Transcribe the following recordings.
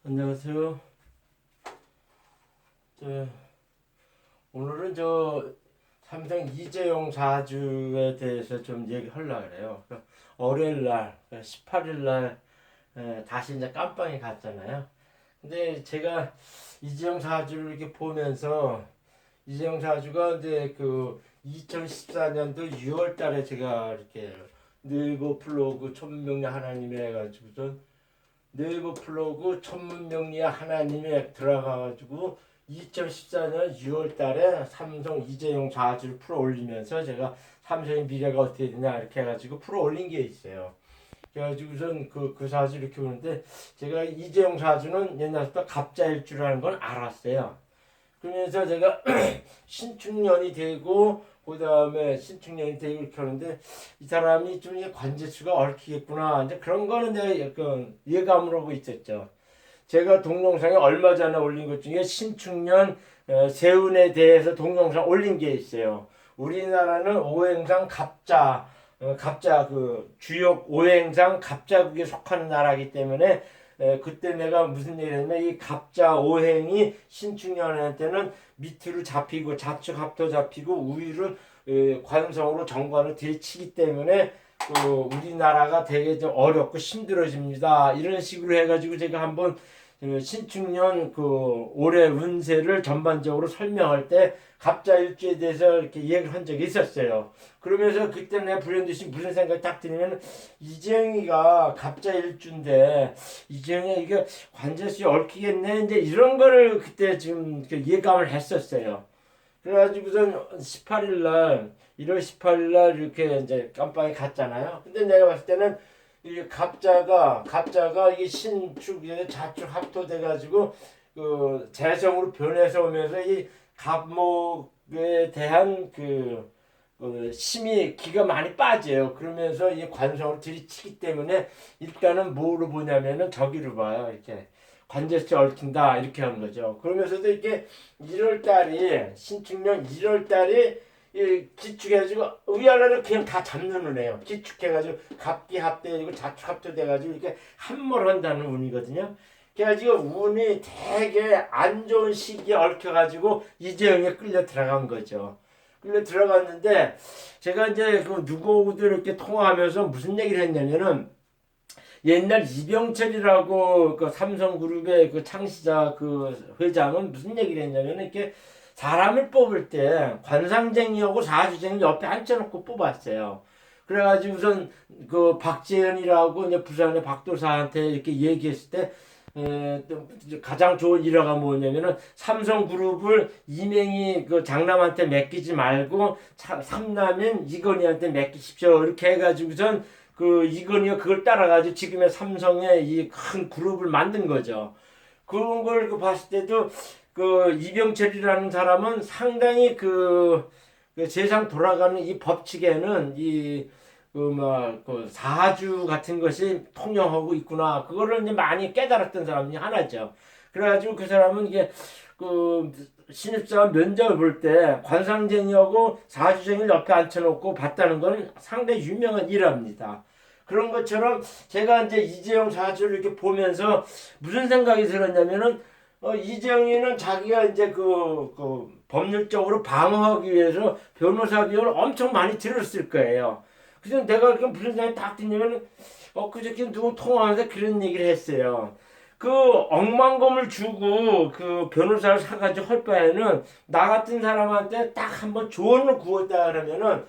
안녕하세요. 저, 오늘은 삼성 이재용 사주에 대해서 좀 얘기하려고 그래요. 월요일 날, 18일 날 다시 이제 깜빵이 갔잖아요. 근데 제가 이재용 사주를 이렇게 보면서 이재용 사주가 이제 2014년도 6월 달에 제가 이렇게 네이버 블로그 천문명리 하나님에 해가지고 네이버 플로그 천문명리의 하나님에 들어가가지고 2014년 6월 달에 삼성 이재용 사주를 풀어 올리면서 제가 삼성의 미래가 어떻게 되냐 이렇게 해가지고 풀어 올린 게 있어요. 그래가지고선 그 사주 이렇게 보는데 제가 이재용 사주는 옛날부터 갑자일 줄 아는 건 알았어요. 그러면서 제가 신축년이 되고 그 다음에 신축년이 되고 이렇게 하는데 이 사람이 좀 관제수가 얽히겠구나 이제 그런 거는 내가 약간 예감을 하고 있었죠. 제가 동영상에 얼마 전에 올린 것 중에 신축년 세운에 대해서 동영상 올린 게 있어요. 우리나라는 오행상 갑자 갑자 주역 오행상 갑자국에 속하는 나라이기 때문에 그때 내가 무슨 얘기를 했냐면 이 갑자 오행이 신축년한테는 밑으로 잡히고 좌측 합도 잡히고 우위를 관성으로 정관을 들이치기 때문에 우리나라가 되게 좀 어렵고 힘들어집니다. 이런 식으로 해가지고 제가 한번 신축년 올해 운세를 전반적으로 설명할 때 갑자일주에 대해서 이렇게 얘기를 한 적이 있었어요. 그러면서 그때 내가 불현듯이 무슨 생각이 딱 들면 이재영이가 갑자일주인데 이재영이 이게 관제수에 얽히겠네 이제 이런 거를 그때 지금 예감을 했었어요. 그래가지고선 18일 날 1월 18일 날 이렇게 이제 깜빵에 갔잖아요. 근데 내가 봤을 때는 이 갑자가 이게 신축에 좌축 합토돼 가지고 재성으로 변해서 오면서 이 갑목에 대한 힘이 기가 많이 빠져요. 그러면서 이 관성으로 들이치기 때문에 일단은 뭐로 보냐면은 저기로 봐요. 이렇게 관제수 얽힌다 이렇게 하는 거죠. 그러면서도 이렇게 1월달이 신축년 1월달이 기축해가지고 위아래를 그냥 다 잡는 운이에요. 기축해가지고 갑기합돼가지고 자축합도돼가지고 이렇게 함몰한다는 운이거든요. 그래가지고 운이 되게 안 좋은 시기에 얽혀가지고 이재영에 끌려 들어간 거죠. 끌려 들어갔는데 제가 이제 누구하고도 이렇게 통화하면서 무슨 얘기를 했냐면은 옛날 이병철이라고 삼성그룹의 창시자 회장은 무슨 얘기를 했냐면 이렇게 사람을 뽑을 때 관상쟁이하고 사주쟁이 옆에 앉혀놓고 뽑았어요. 그래가지고 우선 박재현이라고 이제 부산의 박도사한테 이렇게 얘기했을 때 가장 좋은 일화가 뭐냐면은 삼성그룹을 이맹희 장남한테 맡기지 말고 삼남인 이건희한테 맡기십시오 이렇게 해가지고선 이건희가 그걸 따라가지고 지금의 삼성의 이 큰 그룹을 만든 거죠. 그런 걸 봤을 때도 이병철이라는 사람은 상당히 세상 돌아가는 이 법칙에는 사주 같은 것이 통용하고 있구나. 그거를 이제 많이 깨달았던 사람 중에 하나죠. 그래가지고 그 사람은 이게 신입사원 면접을 볼 때 관상쟁이하고 사주쟁이를 옆에 앉혀놓고 봤다는 건 상당히 유명한 일화입니다. 그런 것처럼 제가 이제 이재용 사주를 이렇게 보면서 무슨 생각이 들었냐면은 이재용이는 자기가 이제 법률적으로 방어하기 위해서 변호사 비용을 엄청 많이 들었을 거예요. 그래서 내가 무슨 생각이 딱 드냐면 그저께 누구 통화하면서 그런 얘기를 했어요. 억만금을 주고 변호사를 사가지고 할 바에는 나 같은 사람한테 딱 한번 조언을 구했다 그러면은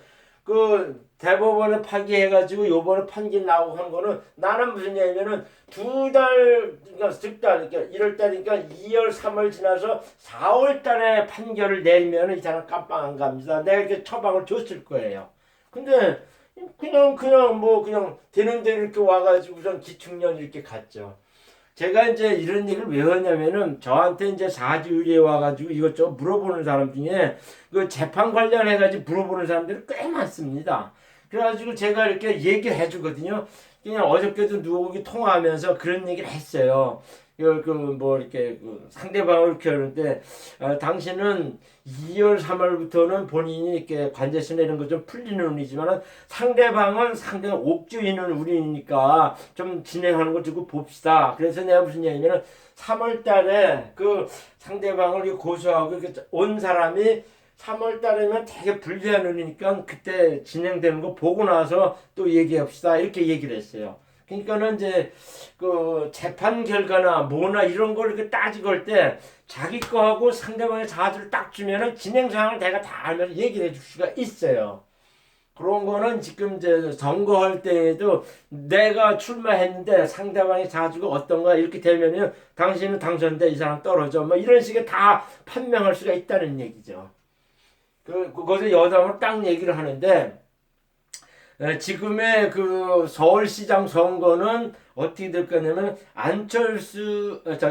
대법원에 파기해가지고 요번에 판결 나오고 하는 거는 나는 무슨 얘기냐면은 그러니까 득달 그러니까 1월달이니까 2월 3월 지나서 4월달에 판결을 내리면은 이 사람 깜빵 안 갑니다. 내가 이렇게 처방을 줬을 거예요. 근데 그냥 되는 대로 이렇게 와가지고선 기축년 이렇게 갔죠. 제가 이제 이런 얘기를 왜 하냐면은 저한테 이제 사주일에 와가지고 이것저것 물어보는 사람 중에 재판 관련해가지고 물어보는 사람들이 꽤 많습니다. 그래가지고 제가 이렇게 얘기를 해주거든요. 그냥 어저께도 누구기 통화하면서 그런 얘기를 했어요. 뭐 이렇게 상대방을 이렇게 하는데 당신은 2월 3월부터는 본인이 이렇게 관제시나 이런 거 좀 풀리는 운이지만 상대방은 상대가 옥주이는 운이니까 좀 진행하는 걸 두고 봅시다. 그래서 내가 무슨 얘기냐면 3월 달에 그 상대방을 고소하고 온 사람이 3월 달에면 되게 불리한 운이니까 그때 진행되는 거 보고 나서 또 얘기합시다. 이렇게 얘기를 했어요. 그러니까는 이제 그 재판 결과나 뭐나 이런 걸 이렇게 따지고 할 때 자기 거하고 상대방의 자질을 딱 주면은 진행 상황을 내가 다 알면서 얘기를 해줄 수가 있어요. 그런 거는 지금 이제 선거할 때에도 내가 출마했는데 상대방의 자주가 어떤가 이렇게 되면은 당신은 당선돼 이 사람 떨어져 뭐 이런 식의 다 판명할 수가 있다는 얘기죠. 그것을 여담으로 딱 얘기를 하는데 지금의 그 서울시장 선거는 어떻게 될 거냐면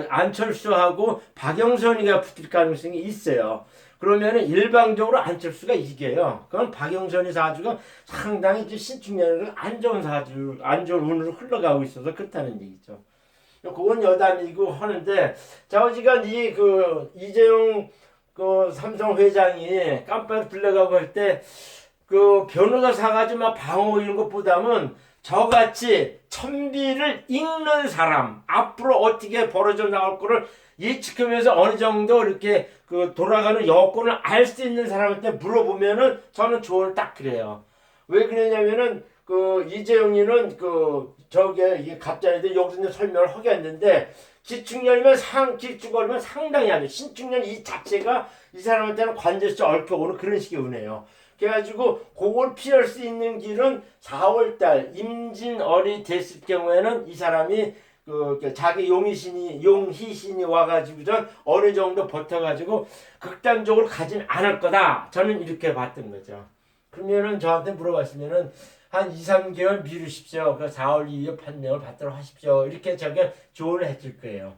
안철수하고 박영선이가 붙을 가능성이 있어요. 그러면은 일방적으로 안철수가 이겨요. 그럼 박영선이 사주가 상당히 신축년으로 안 좋은 운으로 흘러가고 있어서 그렇다는 얘기죠. 그건 여담이고 하는데 자 어지간 이재용 그 삼성 회장이 깜빡 들려가고 할 때 그 변호사 사가지고 막 방어 이런 것보다는 저같이 천비를 읽는 사람 앞으로 어떻게 벌어져 나올 거를 예측하면서 어느 정도 이렇게 그 돌아가는 여건을 알 수 있는 사람한테 물어보면은 저는 조언을 딱 그래요. 왜 그러냐면은 그 이재용이는 이게 갑자기 여기서 이제 설명을 하겠는데 기축년이면 상당히 안 돼. 신축년 이 자체가 이 사람한테는 관절수 얽혀오는 그런 식의 운이에요. 그래가지고 그걸 피할 수 있는 길은 4월달 임진월이 됐을 경우에는 이 사람이 자기 용희신이 와가지고 어느 정도 버텨가지고 극단적으로 가진 않을 거다. 저는 이렇게 봤던 거죠. 그러면은 저한테 물어봤으면은 한 2, 3개월 미루십시오. 4월 이후에 판명을 받도록 하십시오. 이렇게 저게 조언을 해줄 거예요.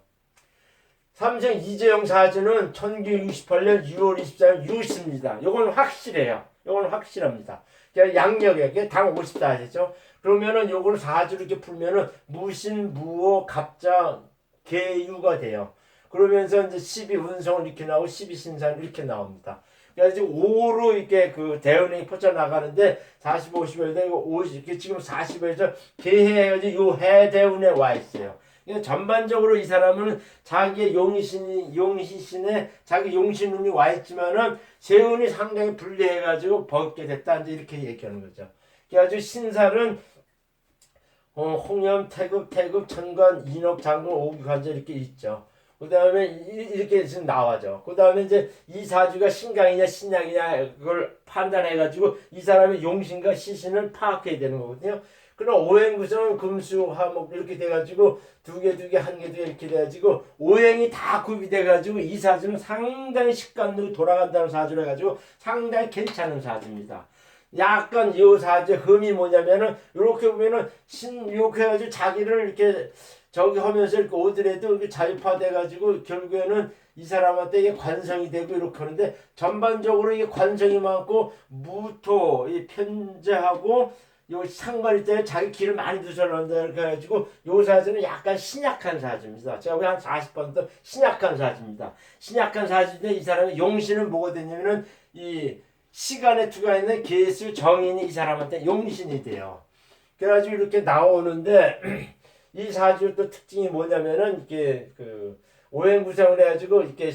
삼성 이재용 사주는 1968년 6월 24일 유습니다. 이건 확실해요. 이건 확실합니다. 양력에 당 54 하셨죠? 그러면은 요걸 사주를 이렇게 풀면은 무신, 무호, 갑자, 개유가 돼요. 그러면서 이제 12운성을 이렇게 나오고 12신산 이렇게 나옵니다. 그래서 5로 이렇게 대운이 퍼져 나가는데 40, 50에서 50, 지금 40에서 개해가지고 요 해대운에 와 있어요. 전반적으로 이 사람은 자기의 용희신에 자기 용신운이 와 있지만은 세운이 상당히 불리해가지고 벗게 됐다 이제 이렇게 얘기하는 거죠. 그래가지고 신살은 홍염, 태급, 천관, 인옥, 장군, 오기관절 이렇게 있죠. 그 다음에 이렇게 지금 나와죠. 그 다음에 이제 이 사주가 신강이냐 신약이냐 그걸 판단해가지고 이 사람의 용신과 시신을 파악해야 되는 거거든요. 그럼 오행구성은 금수, 화목 이렇게 돼가지고 두 개, 한 개, 이렇게 돼가지고 오행이 다 구비돼가지고 이 사주는 상당히 식감으로 돌아간다는 사주라 해가지고 상당히 괜찮은 사주입니다. 약간 이 사주의 흠이 뭐냐면은 이렇게 보면은 이렇게 해가지고 자기를 이렇게 저기 하면서 이렇게 오더라도 이렇게 자유파돼가지고 결국에는 이 사람한테 이게 관성이 되고 이렇게 하는데 전반적으로 이게 관성이 많고 무토, 이 편제하고 요 상관일 때 자기 길을 많이 두서는다 이렇게 해가지고 요 사주는 약간 신약한 사주입니다. 제가 한 40번 더 신약한 사주입니다. 신약한 사주인데 이 사람의 용신은 뭐가 되냐면은 이 시간에 투과있는 개수 정인이 이 사람한테 용신이 돼요. 그래가지고 이렇게 나오는데 이 사주 또 특징이 뭐냐면은 이게 오행 구성을 해가지고 이렇게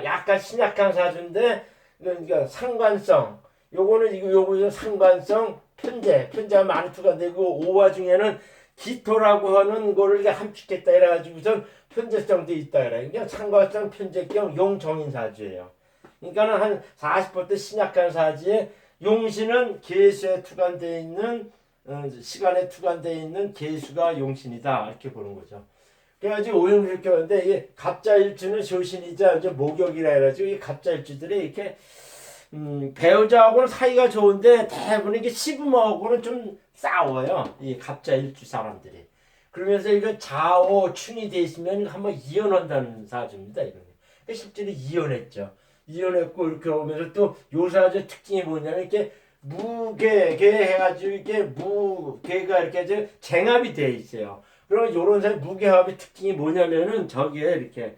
약간 신약한 사주인데 그러니까 상관성 요거는 상관성 편제가 많이 투과되고 오화 중에는 기토라고 하는 거를 함축했다 이래가지고선 편제성도 있다 이래. 그러니까 상관성 편제경 용정인 사주예요. 그러니까는 한 40% 신약한 사주에 용신은 계수에 투관되어 있는 시간에 투관되어 있는 계수가 용신이다 이렇게 보는 거죠. 그래가지고 오행을 이렇게 하는데 이게 갑자일주는 조신이자 이제 목욕이라 해가지고 이 갑자일주들이 이렇게 배우자하고는 사이가 좋은데 대부분 이게 시부모하고는 좀 싸워요. 이 갑자일주 사람들이. 그러면서 이거 좌오춘이 돼 있으면 한번 이혼한다는 사주입니다. 이거는. 실제로 이혼했죠. 이혼했고 이렇게 오면서 또 요 사주의 특징이 뭐냐면 이렇게 무게 해가지고 이게 무게가 이렇게 쟁합이 돼 있어요. 그러면 요런 사람 무게합의 특징이 뭐냐면은 저기에 이렇게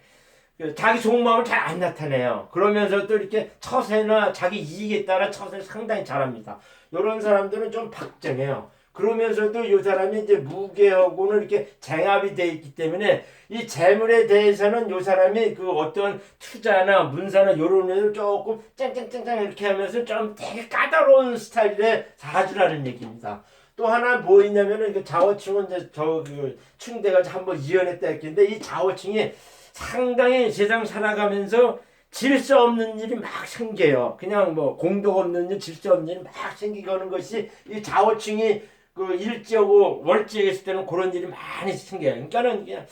자기 속마음을 잘 안 나타내요. 그러면서 또 이렇게 처세나 자기 이익에 따라 처세를 상당히 잘합니다. 이런 사람들은 좀 박정해요. 그러면서도 이 사람이 이제 무게하고는 이렇게 쟁합이 돼 있기 때문에 이 재물에 대해서는 이 사람이 그 어떤 투자나 문사나 이런 애들 조금 짱짱짱짱 이렇게 하면서 좀 되게 까다로운 스타일의 사주라는 얘기입니다. 또 하나 뭐 있냐면은 그 자오충은 이제 그 충대가 한번 이혼했다 했는데 이 자오충이 상당히 세상 살아가면서 질서 없는 일이 막 생겨요. 그냥 뭐 공덕 없는 일, 질서 없는 일이 막 생기고 하는 것이 이 자오충이 그 일지하고 월지에 있을 때는 그런 일이 많이 생겨요. 그러니까는 그냥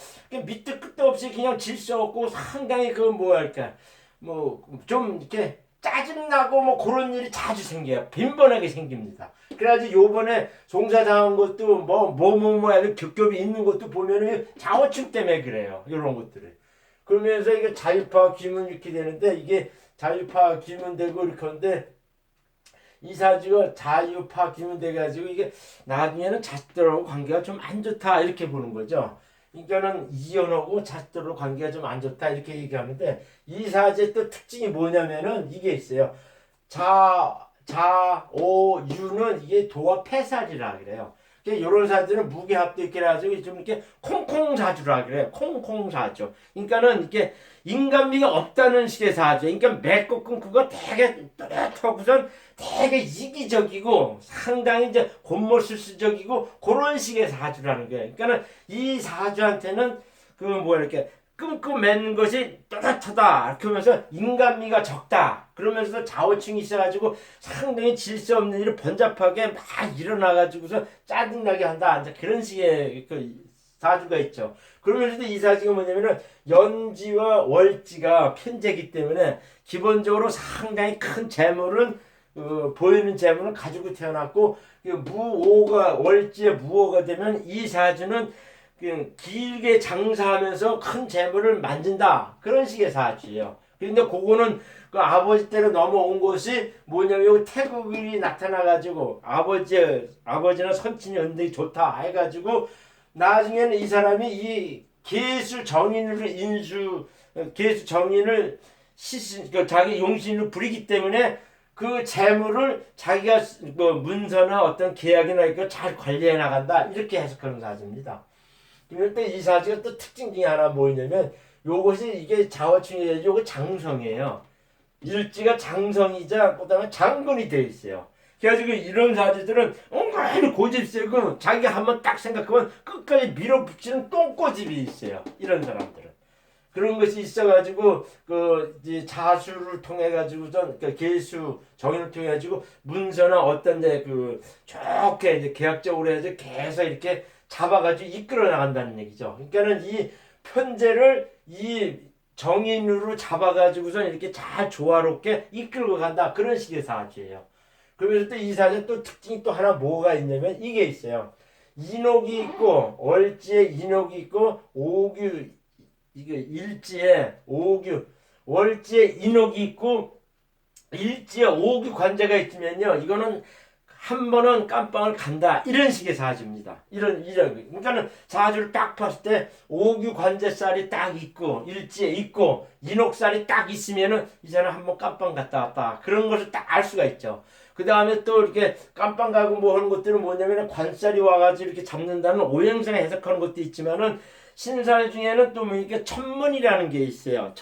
밑도 끝도 없이 그냥 질서 없고 상당히 그 뭐랄까 뭐 좀 이렇게 짜증나고 뭐 그런 일이 자주 생겨요. 빈번하게 생깁니다. 그래가지고 요번에 송사당한 것도 뭐 아주 겹겹이 있는 것도 보면은 자오충 때문에 그래요. 이런 것들을. 그러면서 이게 자유파 귀문 이렇게 되는데 이게 자유파 귀문 되고 이렇게 하는데 이 사주가 자유파 귀문 돼가지고 이게 나중에는 자식들하고 관계가 좀 안 좋다 이렇게 보는 거죠. 그러니까는 이혼하고 자식들하고 관계가 좀 안 좋다 이렇게 얘기하는데 이 사주의 또 특징이 뭐냐면은 이게 있어요. 자오유는 이게 도와 패살이라 그래요. 이런 사주는 무게합도 있게 해가지고 좀 이렇게 콩콩사주라 그래요. 콩콩사주. 그러니까는 이렇게 인간미가 없다는 식의 사주. 그러니까 맺고 끊고가 되게 뚜렷하고선 되게 이기적이고 상당히 이제 곤모술수적이고 그런 식의 사주라는 거예요. 그러니까는 이 사주한테는 그 뭐야 이렇게 끊고 맺는 것이 뚜렷하다. 이렇게 하면서 인간미가 적다. 그러면서 자오충이 있어가지고 상당히 질서 없는 일을 번잡하게 막 일어나가지고서 짜증나게 한다. 그런 식의 그 사주가 있죠. 그러면서도 이 사주가 뭐냐면은 연지와 월지가 편재기 때문에 기본적으로 상당히 큰 재물은 보이는 재물은 가지고 태어났고 무오가 월지에 무오가 되면 이 사주는 길게 장사하면서 큰 재물을 만든다. 그런 식의 사주예요. 그런데 그거는 그 아버지 때로 넘어온 것이 뭐냐면 태국이 나타나가지고 아버지나 선친이 은근히 좋다 해가지고 나중에는 이 사람이 이 계수 정인을 계수 정인을 자기 용신으로 부리기 때문에 그 재물을 자기가 뭐 문서나 어떤 계약이나 이거 잘 관리해 나간다 이렇게 해석하는 사주입니다. 그런데 이 사주가 또 특징 중에 하나 뭐냐면 요것이 이게 자화충이에요. 요거 장성이에요. 일지가 장성이자 그다음에 장군이 되어 있어요. 그래가지고 이런 사주들은 엉간히 고집세고 자기가 한번 딱 생각하면 끝까지 밀어붙이는 똥꼬집이 있어요. 이런 사람들은. 그런 것이 있어가지고 그 이제 자수를 통해 가지고선 그 계수 정인을 통해 가지고 문서나 어떤 그 좋게 이제 계약적으로 해서 계속 이렇게 잡아가지고 이끌어 나간다는 얘기죠. 그러니까는 이 편제를 이 정인으로 잡아가지고선 이렇게 잘 조화롭게 이끌고 간다. 그런 식의 사주예요. 그러면서 또 이 사주 또 특징이 또 하나 뭐가 있냐면 이게 있어요. 인옥이 있고 월지에 인옥이 있고 오규 이게 일지에 오규 월지에 인옥이 있고 일지에 오규 관제가 있으면요. 이거는 한 번은 깜빵을 간다. 이런 식의 사주입니다. 이런 그러니까는 사주를 딱 봤을 때 오규 관제살이 딱 있고 일지에 있고 인옥살이 딱 있으면은 이 사람 한 번 깜빵 갔다 왔다. 그런 것을 딱 알 수가 있죠. 그 다음에 또 이렇게 깜빵 가고 뭐 하는 것들은 뭐냐면 관살이 와가지고 이렇게 잡는다는 오행상 해석하는 것도 있지만은 신살 중에는 또 뭐 이렇게 천문이라는 게 있어요.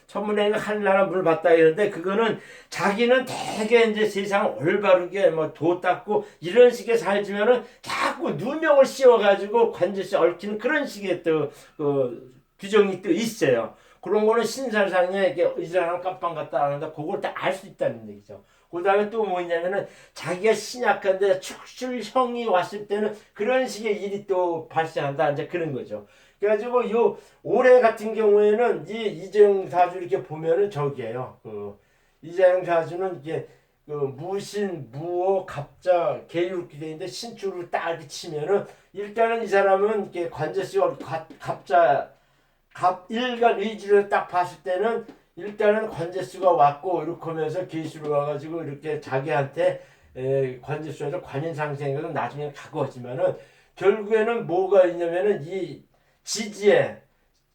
천문에는 하늘나라 문을 봤다 이러는데 그거는 자기는 되게 이제 세상을 올바르게 뭐 도 닦고 이런 식의 살지면은 자꾸 누명을 씌워가지고 관제시 얽히는 그런 식의 또 규정이 또 있어요. 그런 거는 신살상에 이게 이 사람 깜빵 갔다 하는데 그걸 다 알 수 있다는 얘기죠. 그 다음에 또 뭐냐면은 자기가 신약한데 축술형이 왔을 때는 그런 식의 일이 또 발생한다. 이제 그런 거죠. 그래가지고 요 올해 같은 경우에는 이 이재용 사주 이렇게 보면은 저기에요. 이재용 사주는 이게 무신, 무호, 갑자, 계유 이렇게 되는데 신축을 딱 이렇게 치면은 일단은 이 사람은 이렇게 관제수가 갑자 일간 의지를 딱 봤을 때는 일단은 관제수가 왔고 이렇게 하면서 계수로 와가지고 이렇게 자기한테 관제수에서 관인상생은 나중에 가고 하지만은 결국에는 뭐가 있냐면은 이 지지에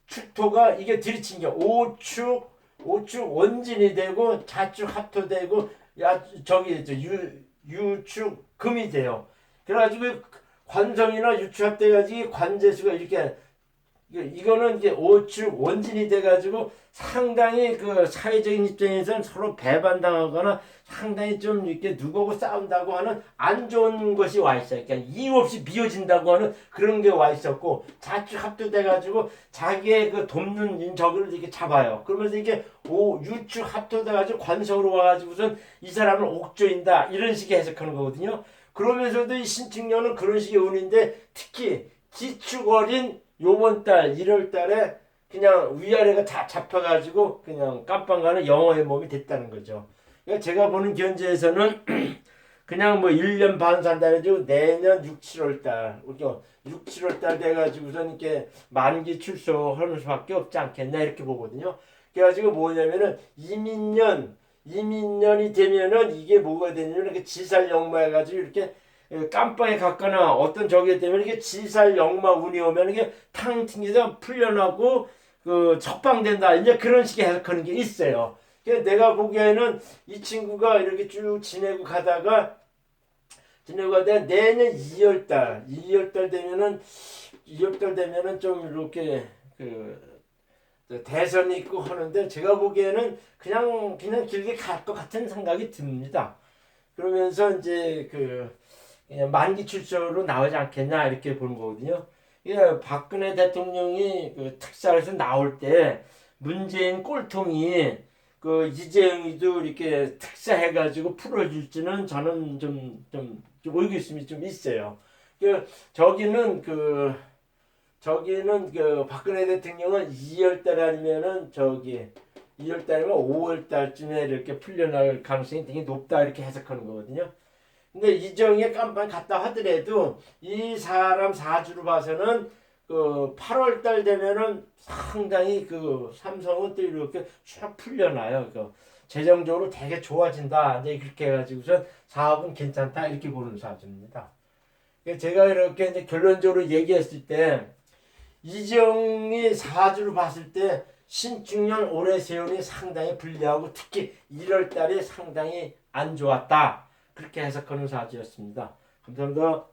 축토가 이게 들이친 게 오축 원진이 되고 자축 합토되고 야 저기 유축 금이 돼요. 그래가지고 관성이나 유축 합돼가지고 관제수가 이렇게 이거는 이제 오축 원진이 돼가지고 상당히 그 사회적인 입장에서는 서로 배반당하거나 상당히 좀 이렇게 누구하고 싸운다고 하는 안 좋은 것이 와 있어요. 그러니까 이유 없이 미워진다고 하는 그런 게 와 있었고 자축 합도돼가지고 자기의 그 돕는 적을 이렇게 잡아요. 그러면서 이게 유축 합도돼가지고 관성으로 와가지고선 이 사람을 옥조인다 이런 식의 해석하는 거거든요. 그러면서도 이 신축년은 그런 식의 운인데 특히 기축 어린 요번 달 1월 달에 그냥 위아래가 다 잡혀가지고 그냥 깜빵 가는 영어의 몸이 됐다는 거죠. 그러니까 제가 보는 견제에서는 그냥 뭐 1년 반 산다 해가지고 내년 6, 7월 달 6, 7월 달 돼가지고선 이렇게 만기 출소하는 수밖에 없지 않겠나 이렇게 보거든요. 그래가지고 뭐냐면은 이민년이 되면은 이게 뭐가 되냐면 이렇게 지살영마 해가지고 이렇게 깜빵에 갔거나 어떤 저기 때문에 이게 지살영마 운이 오면 이게 탕 튕겨서 풀려나고 그 적방된다 이제 그런 식의 해석하는 게 있어요. 그래서 내가 보기에는 이 친구가 이렇게 쭉 지내고 가다가 내년 2월달 되면은 좀 이렇게 그 대선이 있고 하는데 제가 보기에는 그냥 길게 갈 것 같은 생각이 듭니다. 그러면서 이제 그 그냥 만기 출소로 나오지 않겠나 이렇게 보는 거거든요. 예, 박근혜 대통령이 그 특사에서 나올 때 문재인 꼴통이 그 이재용이도 이렇게 특사해가지고 풀어줄지는 저는 좀 의구심이 좀 있어요. 그 저기는 그 박근혜 대통령은 2월달 아니면은 2월달이면 5월달쯤에 이렇게 풀려날 가능성이 되게 높다 이렇게 해석하는 거거든요. 근데 이정에 깜빡 갔다 하더라도 이 사람 사주로 봐서는 그 8월 달 되면은 상당히 그 삼성은 또 이렇게 쫙 풀려나요. 그 재정적으로 되게 좋아진다. 이제 그렇게 해가지고서 사업은 괜찮다 이렇게 보는 사주입니다. 제가 이렇게 이제 결론적으로 얘기했을 때 이정이 사주로 봤을 때 신축년 올해 세운이 상당히 불리하고 특히 1월 달에 상당히 안 좋았다. 그렇게 해석하는 사주였습니다. 감사합니다.